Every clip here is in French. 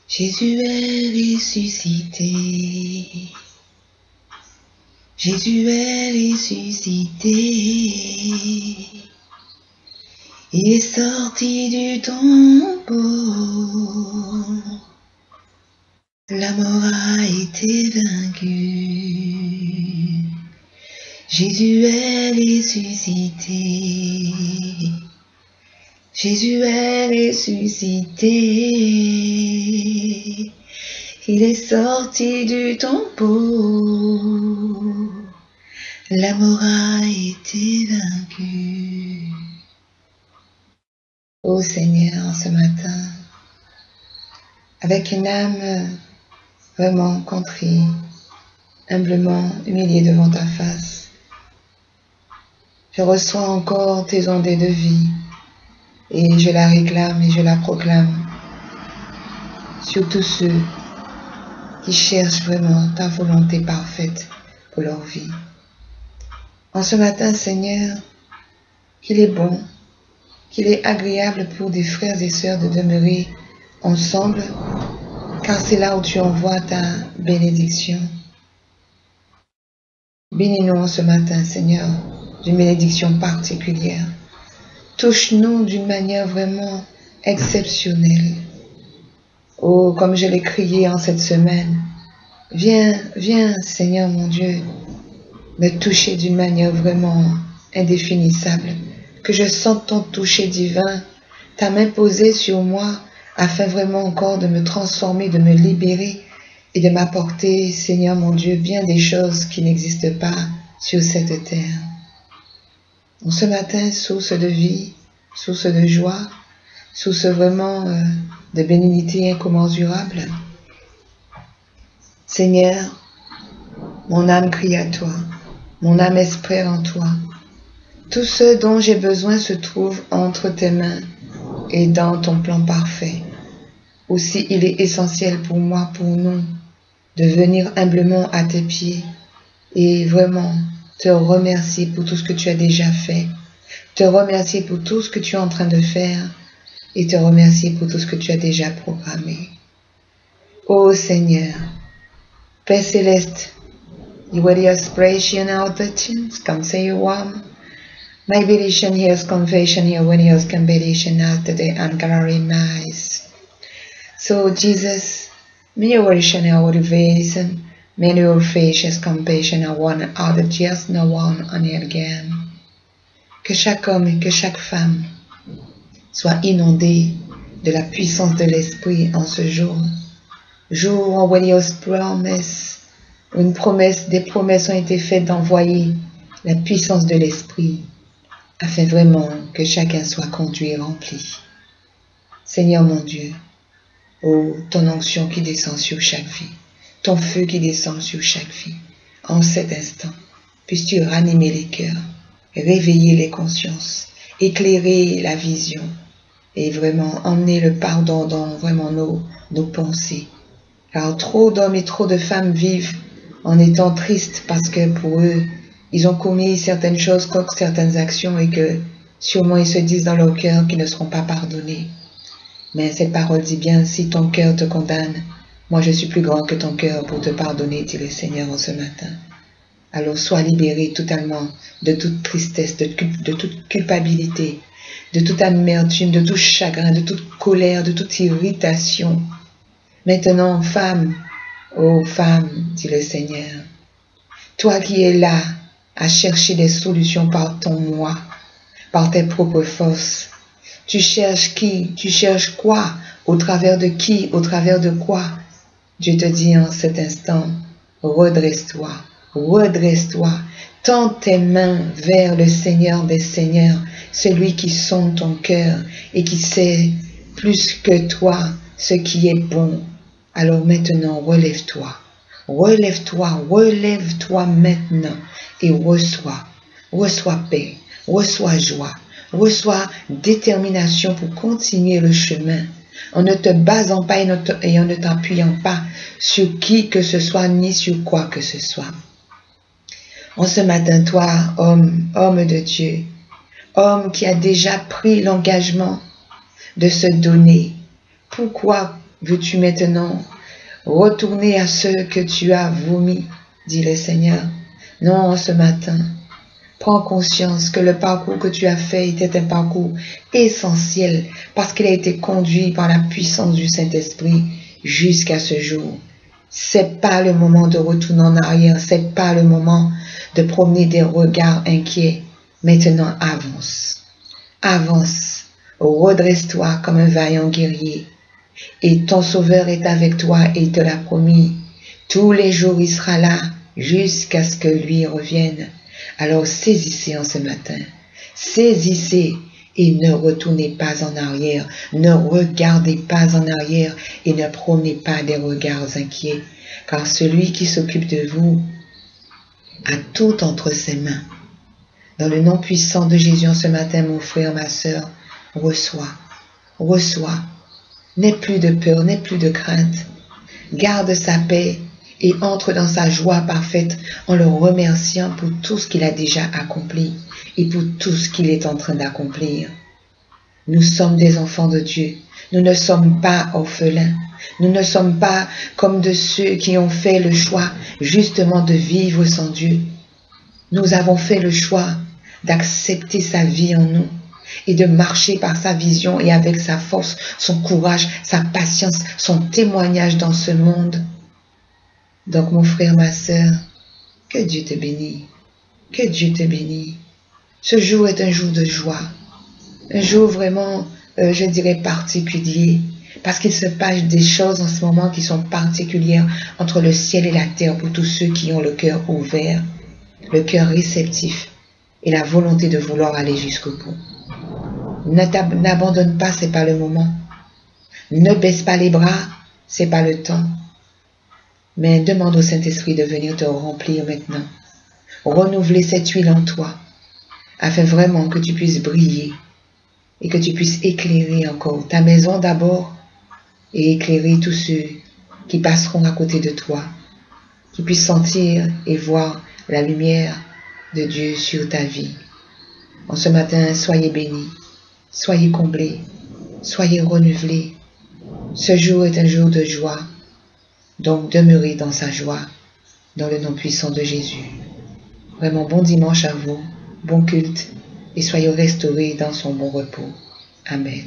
Jésus est ressuscité. Jésus est ressuscité. Il est sorti du tombeau. La mort a été vaincue. Jésus est ressuscité. Jésus est ressuscité. Il est sorti du tombeau. La mort a été vaincue. Ô Seigneur, ce matin, avec une âme vraiment contrit, humblement humiliée devant ta face, je reçois encore tes ondées de vie et je la réclame et je la proclame sur tous ceux qui cherchent vraiment ta volonté parfaite pour leur vie. En ce matin, Seigneur, qu'il est bon, qu'il est agréable pour des frères et sœurs de demeurer ensemble, car c'est là où tu envoies ta bénédiction. Bénis-nous en ce matin, Seigneur, d'une bénédiction particulière. Touche-nous d'une manière vraiment exceptionnelle. Oh, comme je l'ai crié en cette semaine, viens, viens, Seigneur mon Dieu, me toucher d'une manière vraiment indéfinissable, que je sente ton toucher divin, ta main posée sur moi, afin vraiment encore de me transformer, de me libérer et de m'apporter, Seigneur mon Dieu, bien des choses qui n'existent pas sur cette terre. Donc ce matin, source de vie, source de joie, source vraiment de bénignité incommensurable. Seigneur, mon âme crie à toi, mon âme espère en toi. Tout ce dont j'ai besoin se trouve entre tes mains et dans ton plan parfait. Aussi, il est essentiel pour moi, pour nous, de venir humblement à tes pieds et vraiment te remercier pour tout ce que tu as déjà fait, te remercier pour tout ce que tu es en train de faire et te remercier pour tout ce que tu as déjà programmé. Ô Seigneur, Père céleste, you are the aspiration out the tunes, come say you warm. My petition here's confession here when here's competition after the ungallery nice. So Jesus, may your worship and our revelation, may your facious compassion and one other just no one on it again. Que chaque homme et que chaque femme soit inondé de la puissance de l'Esprit en ce jour. Jour où des promesses ont été faites d'envoyer la puissance de l'Esprit afin vraiment que chacun soit conduit et rempli. Seigneur mon Dieu, oh, ton onction qui descend sur chaque vie, ton feu qui descend sur chaque vie, en cet instant, puisses-tu ranimer les cœurs, réveiller les consciences, éclairer la vision et vraiment emmener le pardon dans vraiment nos pensées. Car trop d'hommes et trop de femmes vivent en étant tristes parce que pour eux, ils ont commis certaines choses, certaines actions et que sûrement ils se disent dans leur cœur qu'ils ne seront pas pardonnés. Mais cette parole dit bien, si ton cœur te condamne, moi je suis plus grand que ton cœur pour te pardonner, dit le Seigneur en ce matin. Alors sois libéré totalement de toute tristesse, de toute culpabilité, de toute amertume, de tout chagrin, de toute colère, de toute irritation. Maintenant, femme, ô femme, dit le Seigneur, toi qui es là à chercher des solutions par ton moi, par tes propres forces, tu cherches qui? Tu cherches quoi? Au travers de qui? Au travers de quoi? Dieu te dit en cet instant, redresse-toi, redresse-toi, tends tes mains vers le Seigneur des Seigneurs, celui qui sonde ton cœur et qui sait plus que toi ce qui est bon. Alors maintenant, relève-toi, relève-toi, relève-toi maintenant et reçois paix, reçois joie, reçois détermination pour continuer le chemin en ne te basant pas et en ne t'appuyant pas sur qui que ce soit ni sur quoi que ce soit. En ce matin, toi, homme de Dieu, homme qui a déjà pris l'engagement de se donner, pourquoi veux-tu maintenant retourner à ce que tu as vomi, dit le Seigneur. Non, ce matin, prends conscience que le parcours que tu as fait était un parcours essentiel parce qu'il a été conduit par la puissance du Saint-Esprit jusqu'à ce jour. C'est pas le moment de retourner en arrière, c'est pas le moment de promener des regards inquiets. Maintenant, avance. Avance. Redresse-toi comme un vaillant guerrier. Et ton Sauveur est avec toi et il te l'a promis. Tous les jours, il sera là jusqu'à ce que lui revienne. Alors saisissez en ce matin. Saisissez et ne retournez pas en arrière. Ne regardez pas en arrière et ne promenez pas des regards inquiets. Car celui qui s'occupe de vous a tout entre ses mains. Dans le nom puissant de Jésus en ce matin, mon frère, ma sœur, reçois. Reçois. N'aie plus de peur, n'aie plus de crainte. Garde sa paix et entre dans sa joie parfaite en le remerciant pour tout ce qu'il a déjà accompli et pour tout ce qu'il est en train d'accomplir. Nous sommes des enfants de Dieu. Nous ne sommes pas orphelins. Nous ne sommes pas comme de ceux qui ont fait le choix justement de vivre sans Dieu. Nous avons fait le choix d'accepter sa vie en nous et de marcher par sa vision et avec sa force, son courage, sa patience, son témoignage dans ce monde. Donc mon frère, ma sœur, que Dieu te bénisse, que Dieu te bénisse. Ce jour est un jour de joie, un jour vraiment, je dirais particulier, parce qu'il se passe des choses en ce moment qui sont particulières entre le ciel et la terre pour tous ceux qui ont le cœur ouvert, le cœur réceptif et la volonté de vouloir aller jusqu'au bout. N'abandonne pas, c'est pas le moment. Ne baisse pas les bras, c'est pas le temps. Mais demande au Saint-Esprit de venir te remplir maintenant. Renouveler cette huile en toi, afin vraiment que tu puisses briller et que tu puisses éclairer encore ta maison d'abord et éclairer tous ceux qui passeront à côté de toi, qui puissent sentir et voir la lumière de Dieu sur ta vie. En ce matin, soyez bénis, soyez comblés, soyez renouvelés. Ce jour est un jour de joie, donc demeurez dans sa joie, dans le nom puissant de Jésus. Vraiment bon dimanche à vous, bon culte, et soyez restaurés dans son bon repos. Amen.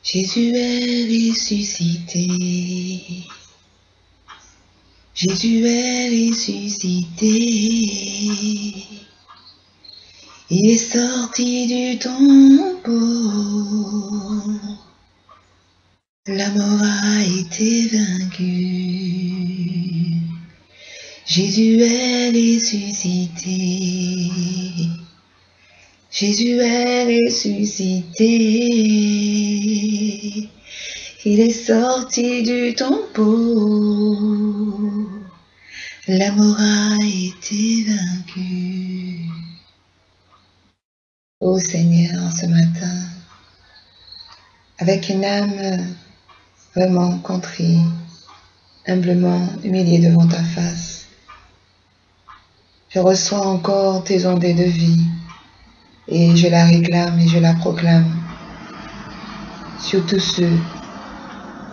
Jésus est ressuscité. Jésus est ressuscité. Il est sorti du tombeau. La mort a été vaincue. Jésus est ressuscité. Jésus est ressuscité. Il est sorti du tombeau. La mort a été vaincue. Ô Seigneur, ce matin, avec une âme vraiment contrite, humblement humiliée devant ta face, je reçois encore tes ondées de vie et je la réclame et je la proclame sur tous ceux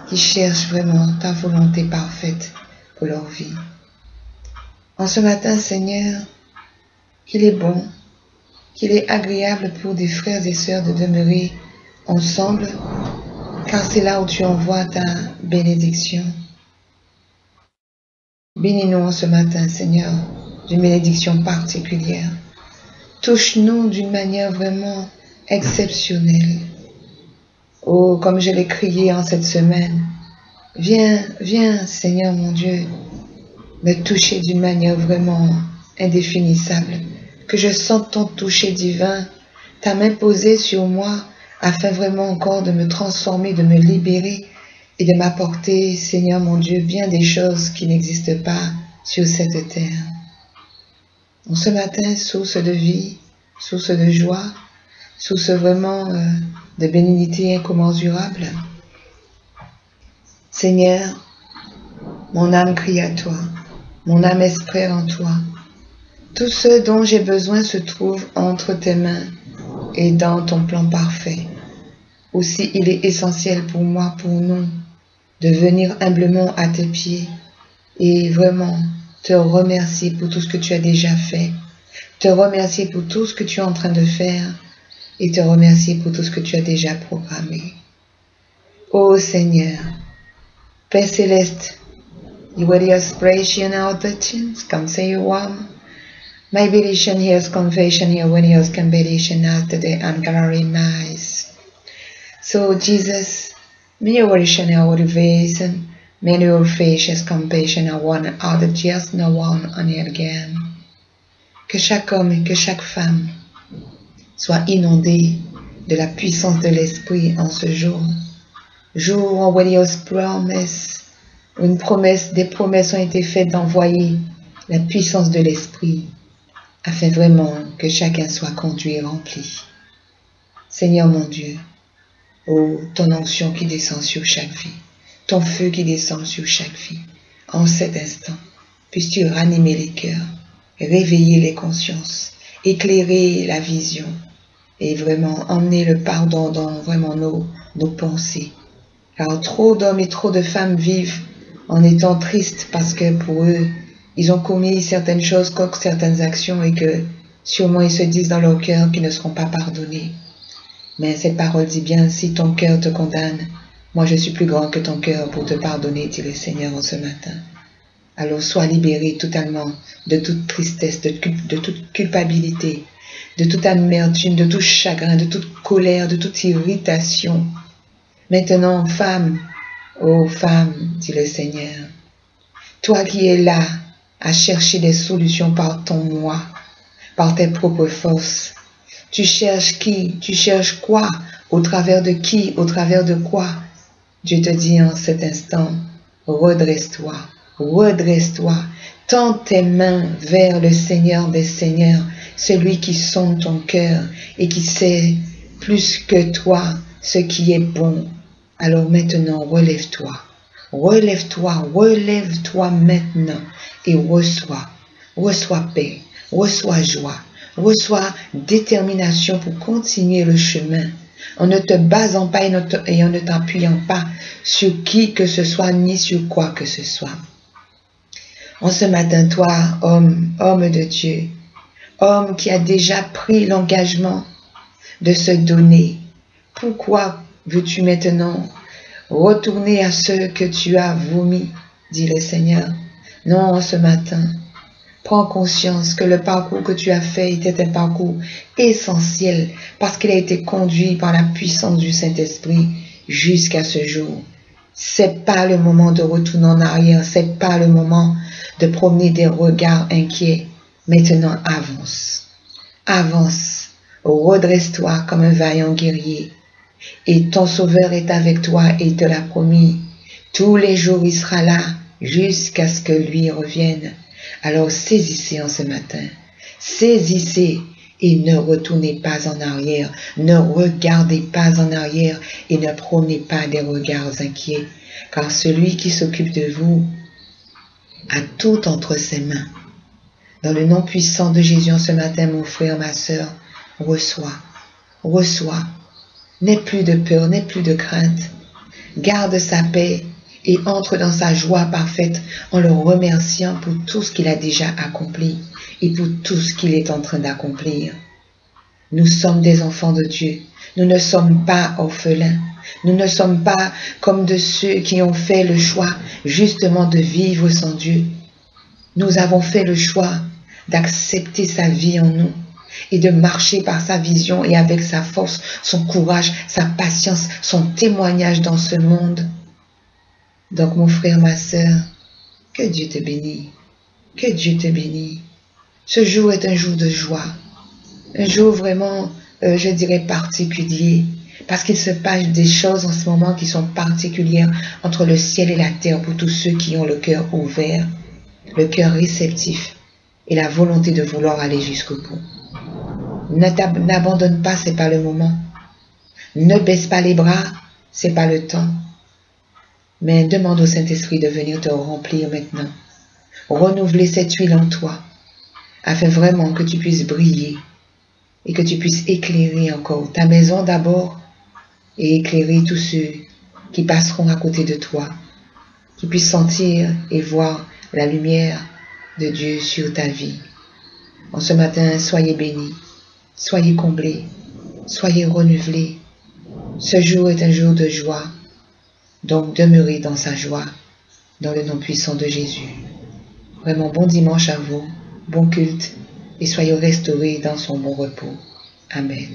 qui cherchent vraiment ta volonté parfaite pour leur vie. En ce matin, Seigneur, qu'il est bon, qu'il est agréable pour des frères et sœurs de demeurer ensemble, car c'est là où tu envoies ta bénédiction. Bénis-nous en ce matin, Seigneur, d'une bénédiction particulière. Touche-nous d'une manière vraiment exceptionnelle. Oh, comme je l'ai crié en cette semaine, viens, viens, Seigneur mon Dieu, me toucher d'une manière vraiment indéfinissable, que je sente ton toucher divin, ta main posée sur moi, afin vraiment encore de me transformer, de me libérer et de m'apporter, Seigneur mon Dieu, bien des choses qui n'existent pas sur cette terre. En ce matin, source de vie, source de joie, source vraiment de bénignité incommensurable. Seigneur, mon âme crie à toi, mon âme espère en toi. Tout ce dont j'ai besoin se trouve entre tes mains et dans ton plan parfait. Aussi, il est essentiel pour moi, pour nous, de venir humblement à tes pieds et vraiment te remercier pour tout ce que tu as déjà fait, te remercier pour tout ce que tu es en train de faire et te remercier pour tout ce que tu as déjà programmé. Ô Seigneur, Père Céleste, you were the aspiration out the chins, come say you one. My petition here's confession here when here's competition after the ungallery nice. So Jesus, may your vision our reason, may your facious compassion are one out the just no one on it again. Que chaque homme et que chaque femme soit inondé de la puissance de l'Esprit en ce jour. Jour où des promesses ont été faites d'envoyer la puissance de l'Esprit afin vraiment que chacun soit conduit et rempli. Seigneur mon Dieu, oh, ton onction qui descend sur chaque vie, ton feu qui descend sur chaque vie, en cet instant, puisses-tu ranimer les cœurs, réveiller les consciences, éclairer la vision et vraiment emmener le pardon dans vraiment nos pensées. Car trop d'hommes et trop de femmes vivent en étant tristes parce que pour eux, ils ont commis certaines choses, certaines actions et que sûrement ils se disent dans leur cœur qu'ils ne seront pas pardonnés. Mais cette parole dit bien, si ton cœur te condamne, moi je suis plus grand que ton cœur pour te pardonner, dit le Seigneur en ce matin. Alors sois libéré totalement de toute tristesse, de toute culpabilité, de toute amertume, de tout chagrin, de toute colère, de toute irritation. Maintenant, femme, ô femme, dit le Seigneur, toi qui es là à chercher des solutions par ton moi, par tes propres forces, tu cherches qui? Tu cherches quoi? Au travers de qui? Au travers de quoi? Dieu te dit en cet instant, redresse-toi, redresse-toi, tends tes mains vers le Seigneur des Seigneurs, celui qui sonde ton cœur et qui sait plus que toi ce qui est bon. Alors maintenant, relève-toi, relève-toi, relève-toi maintenant et reçois paix, reçois joie, reçois détermination pour continuer le chemin en ne te basant pas et en ne t'appuyant pas sur qui que ce soit ni sur quoi que ce soit. En ce matin, toi, homme de Dieu, homme qui a déjà pris l'engagement de se donner, pourquoi veux-tu maintenant retourner à ce que tu as vomi, dit le Seigneur? Non, ce matin, prends conscience que le parcours que tu as fait était un parcours essentiel parce qu'il a été conduit par la puissance du Saint-Esprit jusqu'à ce jour. C'est pas le moment de retourner en arrière, c'est pas le moment de promener des regards inquiets. Maintenant, avance, avance, redresse-toi comme un vaillant guerrier. Et ton Sauveur est avec toi et il te l'a promis. Tous les jours, il sera là jusqu'à ce que lui revienne. Alors saisissez en ce matin, saisissez et ne retournez pas en arrière, ne regardez pas en arrière et ne promenez pas des regards inquiets, car celui qui s'occupe de vous a tout entre ses mains. Dans le nom puissant de Jésus en ce matin, mon frère, ma sœur, reçois, reçois. N'aie plus de peur, n'aie plus de crainte. Garde sa paix et entre dans sa joie parfaite en le remerciant pour tout ce qu'il a déjà accompli et pour tout ce qu'il est en train d'accomplir. Nous sommes des enfants de Dieu. Nous ne sommes pas orphelins. Nous ne sommes pas comme de ceux qui ont fait le choix justement de vivre sans Dieu. Nous avons fait le choix d'accepter sa vie en nous et de marcher par sa vision et avec sa force, son courage, sa patience, son témoignage dans ce monde. Donc mon frère, ma sœur, que Dieu te bénisse, que Dieu te bénisse. Ce jour est un jour de joie, un jour vraiment, je dirais particulier, parce qu'il se passe des choses en ce moment qui sont particulières entre le ciel et la terre pour tous ceux qui ont le cœur ouvert, le cœur réceptif et la volonté de vouloir aller jusqu'au bout. N'abandonne pas, c'est pas le moment. Ne baisse pas les bras, c'est pas le temps. Mais demande au Saint-Esprit de venir te remplir maintenant. Renouveler cette huile en toi, afin vraiment que tu puisses briller et que tu puisses éclairer encore ta maison d'abord, et éclairer tous ceux qui passeront à côté de toi, qui puissent sentir et voir la lumière de Dieu sur ta vie. En ce matin, soyez bénis, soyez comblés, soyez renouvelés. Ce jour est un jour de joie, donc demeurez dans sa joie, dans le nom puissant de Jésus. Vraiment bon dimanche à vous, bon culte, et soyez restaurés dans son bon repos. Amen.